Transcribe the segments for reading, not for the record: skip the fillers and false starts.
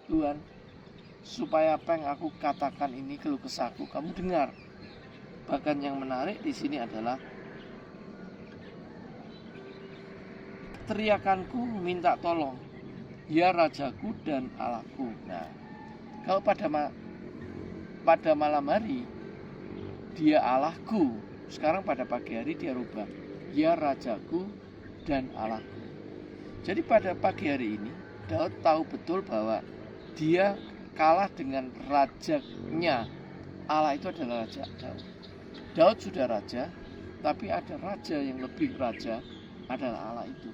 Tuhan, supaya apa yang aku katakan ini keluh kesahku kamu dengar. Bahkan yang menarik di sini adalah teriakanku minta tolong, ya Rajaku dan Allahku. Nah, kalau pada malam hari dia Allahku, sekarang pada pagi hari dia rubah, ya Rajaku dan Allahku. Jadi pada pagi hari ini Daud tahu betul bahwa dia kalah dengan rajanya. Allah itu adalah raja Daud. Daud sudah raja, tapi ada raja yang lebih raja, adalah Allah itu.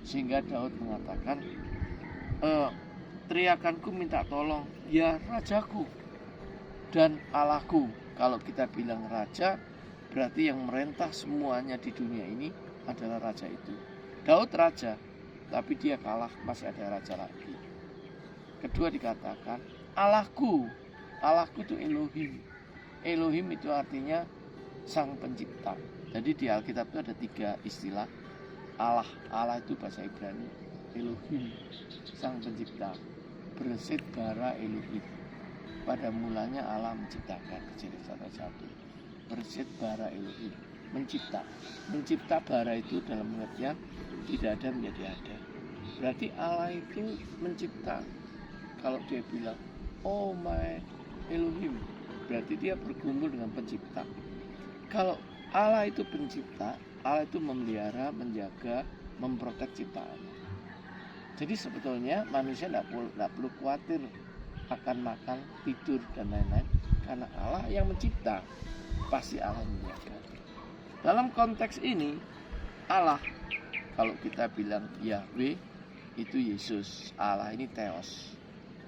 Sehingga Daud mengatakan, teriakanku minta tolong, ya Rajaku dan Allahku. Kalau kita bilang raja, berarti yang merentah semuanya di dunia ini adalah raja itu. Daud raja, tapi dia kalah, masih ada raja lagi. Kedua dikatakan Allahku. Allahku itu Elohim. Elohim itu artinya sang pencipta. Jadi di Alkitab itu ada 3 istilah Allah. Allah itu bahasa Ibrani Elohim, sang pencipta. Bereshit bara Elohim. Pada mulanya Allah menciptakan. Kejadian 1:1. Bereshit bara Elohim, mencipta. Mencipta bara itu dalam pengertian tidak ada menjadi ada. Berarti Allah itu mencipta. Kalau dia bilang, oh my Elohim, berarti dia bergumul dengan pencipta. Kalau Allah itu pencipta, Allah itu memelihara, menjaga, memprotek ciptaan. Jadi sebetulnya manusia tidak perlu khawatir akan makan, tidur, dan lain-lain. Karena Allah yang mencipta, pasti Allah menjaga. Dalam konteks ini, Allah, kalau kita bilang Yahweh, itu Yesus. Allah ini Theos,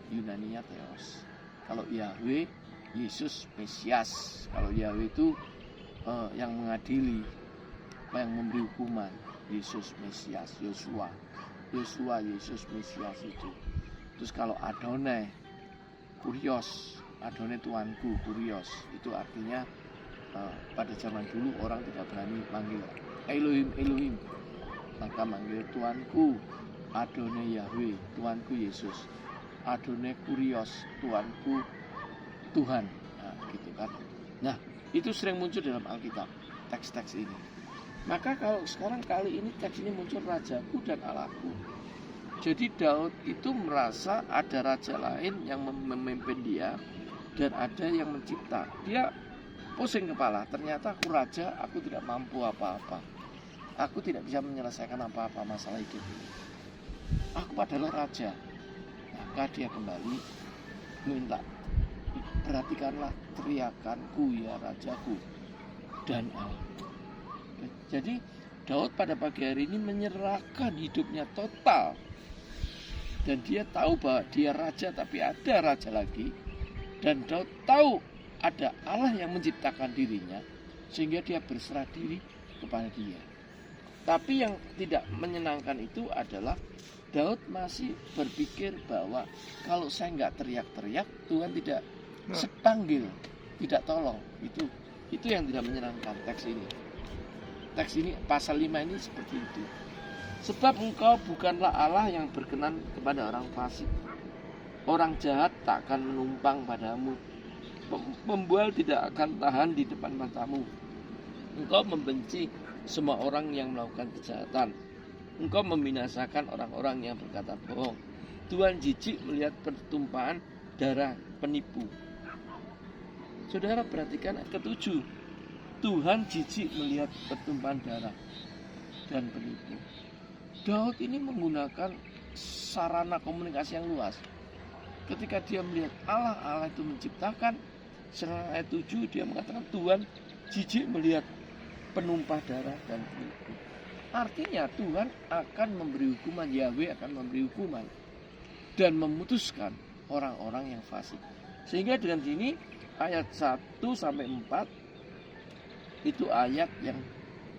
Yunaninya Theos. Kalau Yahweh, Yesus Mesias. Kalau Yahweh itu yang mengadili, yang memberi hukuman. Yesus Mesias, Yosua, Yesus Mesias itu. Terus kalau Adonai, Kurios, Adonai Tuanku, Kurios, itu artinya pada zaman dulu orang tidak berani manggil Elohim, Elohim, maka manggil Tuanku, Adonai Yahweh, Tuanku Yesus, Adonai Kurios, Tuanku Tuhan. Nah, gitu kan. Nah, itu sering muncul dalam Alkitab, teks-teks ini. Maka kalau sekarang kali ini teks ini muncul Rajaku dan Allahku. Jadi Daud itu merasa ada raja lain yang memimpin dia dan ada yang mencipta. Dia pusing kepala, ternyata aku raja, aku tidak mampu apa-apa. Aku tidak bisa menyelesaikan apa-apa masalah hidup ini. Aku adalah raja. Maka dia kembali minta, perhatikanlah teriakanku ya Rajaku dan Allah. Jadi Daud pada pagi hari ini menyerahkan hidupnya total. Dan dia tahu bahwa dia raja, tapi ada raja lagi. Dan Daud tahu ada Allah yang menciptakan dirinya, sehingga dia berserah diri kepada dia. Tapi yang tidak menyenangkan itu adalah Daud masih berpikir bahwa kalau saya nggak teriak-teriak, Tuhan tidak sepanggil, tidak tolong. Itu yang tidak menyenangkan teks ini. Teks ini pasal 5 ini seperti itu. Sebab engkau bukanlah Allah yang berkenan kepada orang fasik. Orang jahat tak akan menumpang padamu. Pembual tidak akan tahan di depan matamu. Engkau membenci semua orang yang melakukan kejahatan. Engkau membinasakan orang-orang yang berkata bohong. Tuhan jijik melihat pertumpahan darah penipu. Saudara perhatikan ayat ke-7. Tuhan jijik melihat pertumpahan darah dan penipu. Daud ini menggunakan sarana komunikasi yang luas. Ketika dia melihat Allah itu menciptakan, setelah ayat 7 dia mengatakan Tuhan jijik melihat penumpah darah dan penipu. Artinya Tuhan akan memberi hukuman, Yahweh akan memberi hukuman dan memutuskan orang-orang yang fasik. Sehingga dengan sini ayat 1-4 itu ayat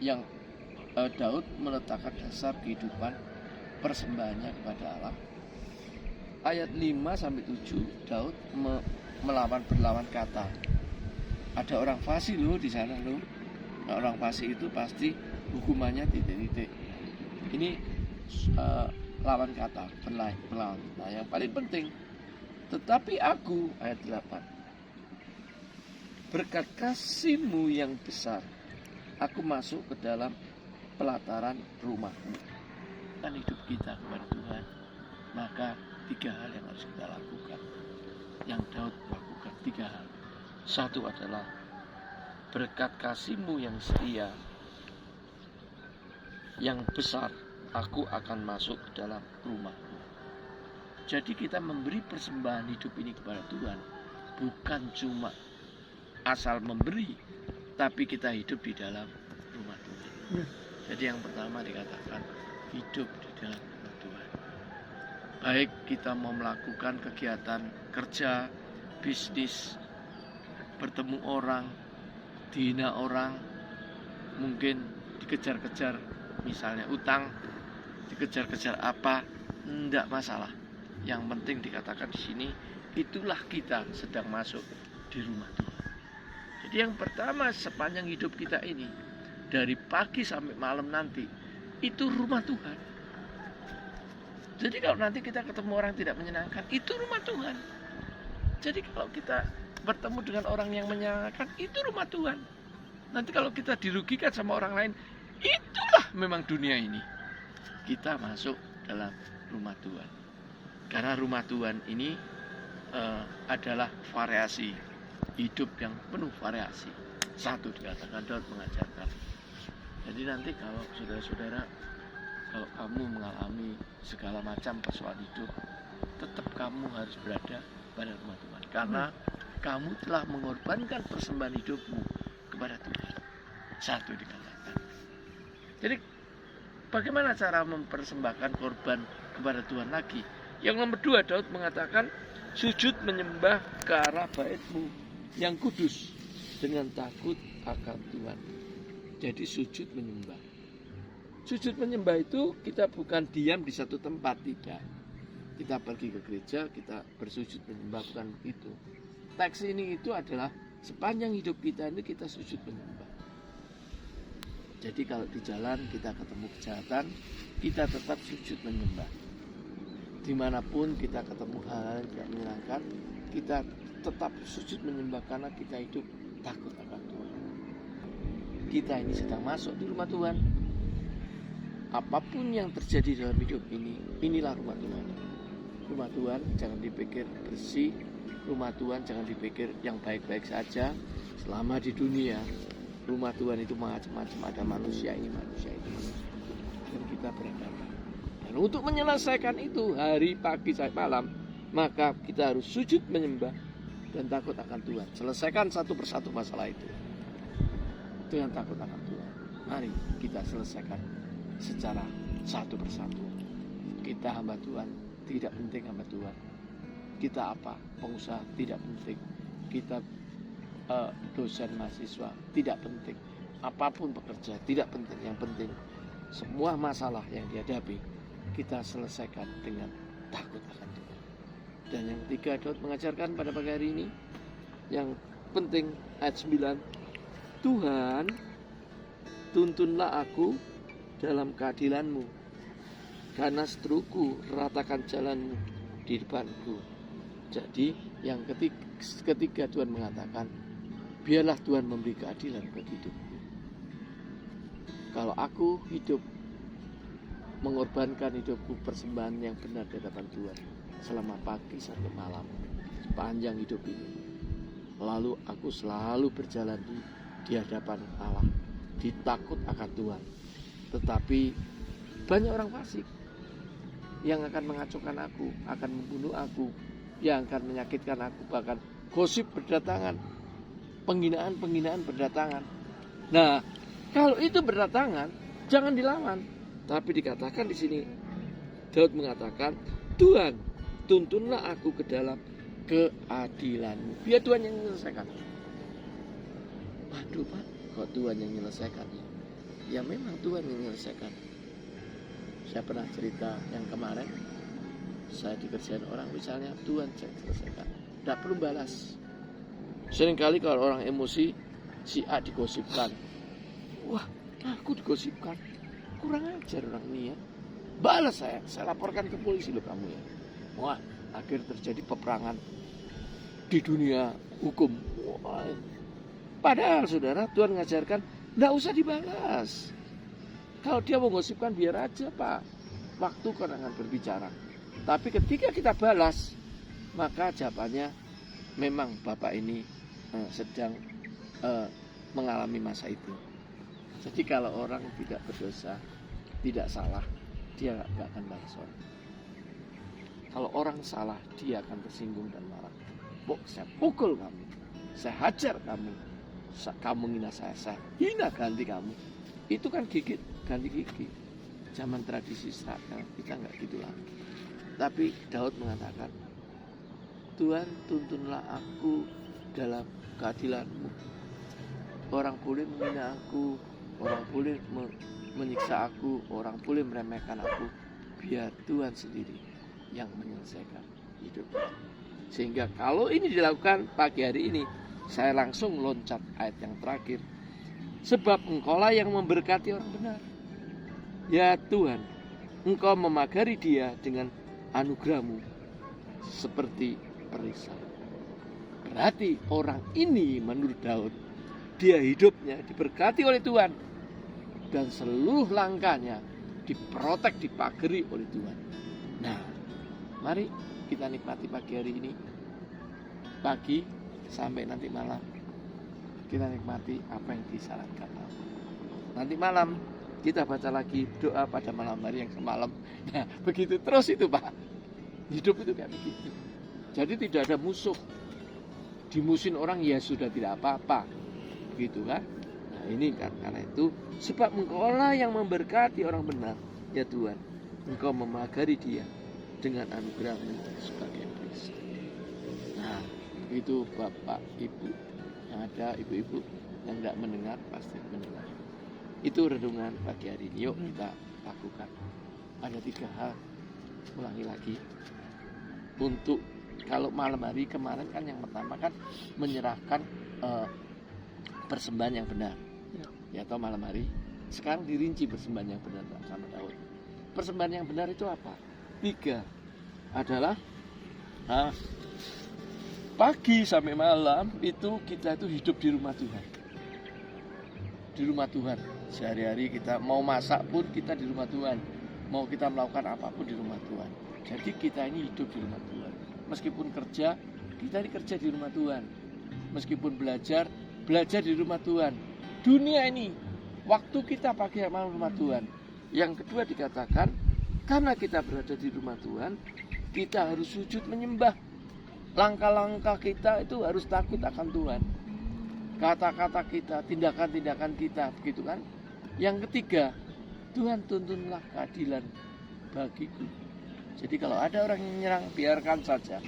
yang Daud meletakkan dasar kehidupan persembahannya kepada Allah. Ayat 5-7 Daud berlawan kata. Ada orang fasik loh di sana loh. Nah, orang fasik itu pasti hukumannya titik-titik. Ini lawan kata, berlawan. Nah, yang paling penting Tetapi aku, ayat 8, berkat kasih-Mu yang besar, aku masuk ke dalam pelataran rumah-Mu. Kan hidup kita kepada Tuhan, maka 3 hal yang harus kita lakukan. Yang Daud lakukan 3 hal. Satu adalah berkat kasih-Mu yang setia, yang besar, aku akan masuk ke dalam rumah-Mu. Jadi kita memberi persembahan hidup ini kepada Tuhan bukan cuma asal memberi, tapi kita hidup di dalam rumah Tuhan. Jadi yang pertama dikatakan hidup di dalam rumah Tuhan. Baik kita mau melakukan kegiatan kerja, bisnis, bertemu orang, dihina orang, mungkin dikejar-kejar, misalnya utang, dikejar-kejar apa, enggak masalah. Yang penting dikatakan di sini, itulah kita sedang masuk di rumah Tuhan. Jadi yang pertama sepanjang hidup kita ini, dari pagi sampai malam nanti, itu rumah Tuhan. Jadi kalau nanti kita ketemu orang tidak menyenangkan, itu rumah Tuhan. Jadi kalau kita bertemu dengan orang yang menyenangkan, itu rumah Tuhan. Nanti kalau kita dirugikan sama orang lain, itulah memang dunia ini. Kita masuk dalam rumah Tuhan. Karena rumah Tuhan ini adalah variasi hidup yang penuh variasi. Satu dikatakan Daud mengajarkan. Jadi nanti kalau saudara-saudara, kalau kamu mengalami segala macam persoalan hidup, tetap kamu harus berada pada rumah Tuhan. Karena kamu telah mengorbankan persembahan hidupmu kepada Tuhan. Satu dikatakan. Jadi bagaimana cara mempersembahkan korban kepada Tuhan lagi? Yang nomor 2, Daud mengatakan sujud menyembah ke arah bait-Mu yang kudus dengan takut akan Tuhan. Jadi sujud menyembah. Sujud menyembah itu kita bukan diam di satu tempat, tidak. Kita pergi ke gereja, kita bersujud menyembah, bukan itu. Teks ini itu adalah sepanjang hidup kita ini kita sujud menyembah. Jadi kalau di jalan kita ketemu kejahatan, kita tetap sujud menyembah. Dimanapun kita ketemu hal-hal yang tidak menyenangkan, kita tetap sujud menyembah karena kita hidup takut akan Tuhan. Kita ini sedang masuk di rumah Tuhan. Apapun yang terjadi dalam hidup ini, inilah rumah Tuhan. Rumah Tuhan jangan dipikir bersih, rumah Tuhan jangan dipikir yang baik-baik saja. Selama di dunia, rumah Tuhan itu macam-macam, ada manusia ini, manusia itu. Dan kita berhadapan. Dan untuk menyelesaikan itu hari, pagi, sampai malam, maka kita harus sujud menyembah dan takut akan Tuhan. Selesaikan satu persatu masalah itu dengan takut akan Tuhan. Mari kita selesaikan secara satu persatu. Kita hamba Tuhan, tidak penting hamba Tuhan. Kita apa? Pengusaha, tidak penting. Kita dosen mahasiswa, tidak penting. Apapun pekerja, tidak penting. Yang penting semua masalah yang dihadapi kita selesaikan dengan takut akan Tuhan. Dan yang ketiga, Daud mengajarkan pada pagi hari ini yang penting, ayat 9, Tuhan, tuntunlah aku dalam keadilan-Mu, karena seteruku ratakan jalan-Mu di depanku. Jadi yang ketiga Tuhan mengatakan, biarlah Tuhan memberi keadilan bagi hidupku. Kalau aku hidup mengorbankan hidupku persembahan yang benar di hadapan Tuhan selama pagi sampai malam sepanjang hidup ini, lalu aku selalu berjalan di hadapan Allah, ditakut akan Tuhan. Tetapi banyak orang fasik yang akan mengacaukan aku, akan membunuh aku, yang akan menyakitkan aku, bahkan gosip berdatangan, penghinaan berdatangan. Nah, kalau itu berdatangan, jangan dilawan. Tapi dikatakan di sini, Daud mengatakan, Tuhan, tuntunlah aku ke dalam keadilan-Mu. Biar Tuhan yang menyelesaikan. Waduh Pak, kok Tuhan yang menyelesaikan? Ya memang Tuhan yang menyelesaikan. Saya pernah cerita yang kemarin, saya dikerjain orang misalnya, Tuhan saya selesaikan. Tidak perlu balas. Seringkali kalau orang emosi, si A digosipkan. Wah, aku digosipkan. Kurang ajar orang ini ya. Balas saya laporkan ke polisi loh kamu ya. Wah, akhir terjadi peperangan di dunia hukum. Wah, padahal saudara, Tuhan mengajarkan tidak usah dibalas. Kalau dia menggosipkan biar aja Pak, waktu kan akan berbicara. Tapi ketika kita balas, maka jawabannya memang Bapak ini sedang mengalami masa itu. Jadi kalau orang tidak berdosa, tidak salah, dia gak akan balas orang. Kalau orang salah, dia akan tersinggung dan marah. Saya pukul kamu, saya hajar kamu, kamu hina saya hina ganti kamu. Itu kan gigit, ganti gigi. Zaman tradisi Israel, kita nggak gitu lagi. Tapi Daud mengatakan, Tuhan tuntunlah aku dalam keadilan-Mu. Orang boleh menghina aku, orang boleh menyiksa aku, orang boleh meremehkan aku. Biar Tuhan sendiri yang menyelesaikan hidup. Sehingga kalau ini dilakukan pagi hari ini, saya langsung loncat ayat yang terakhir. Sebab Engkaulah yang memberkati orang benar. Ya Tuhan, Engkau memagari dia dengan anugerah-Mu seperti perisai. Berarti orang ini menurut Daud, dia hidupnya diberkati oleh Tuhan. Dan seluruh langkahnya diprotek, dipagari oleh Tuhan. Nah, mari kita nikmati pagi hari ini. Pagi sampai nanti malam, kita nikmati apa yang disarankan. Nanti malam kita baca lagi doa pada malam hari yang semalam. Nah, begitu terus itu Pak. Hidup itu kayak begitu. Jadi tidak ada musuh. Dimusuhin orang ya sudah tidak apa-apa. Begitu kan? Nah, ini kan karena itu sebab Engkaulah yang memberkati orang benar. Ya Tuhan, Engkau memagari dia dengan anugerah-Mu sebagai perisai. Nah, itu Bapak Ibu yang ada, ibu-ibu yang tidak mendengar pasti mendengar. Itu renungan pagi hari ini. Yuk kita lakukan. Ada 3 hal. Ulangi lagi. Untuk kalau malam hari kemarin kan yang pertama kan menyerahkan persembahan yang benar. Ya atau malam hari. Sekarang dirinci persembahan yang benar sama Daud. Persembahan yang benar itu apa? 3 adalah pagi sampai malam itu kita itu hidup di rumah Tuhan. Di rumah Tuhan. Sehari-hari kita mau masak pun kita di rumah Tuhan. Mau kita melakukan apapun di rumah Tuhan. Jadi kita ini hidup di rumah Tuhan. Meskipun kerja, kita ini kerja di rumah Tuhan. Meskipun belajar di rumah Tuhan. Dunia ini, waktu kita pagi malam rumah Tuhan. Yang kedua dikatakan, karena kita berada di rumah Tuhan, kita harus sujud menyembah. Langkah-langkah kita itu harus takut akan Tuhan. Kata-kata kita, tindakan-tindakan kita, begitu kan? Yang ketiga, Tuhan tuntunlah keadilan bagiku. Jadi kalau ada orang yang menyerang, biarkan saja.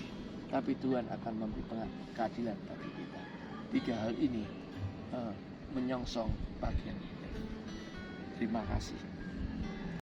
Tapi Tuhan akan memberi keadilan bagi kita. 3 hal ini menyongsong bagian kita. Terima kasih.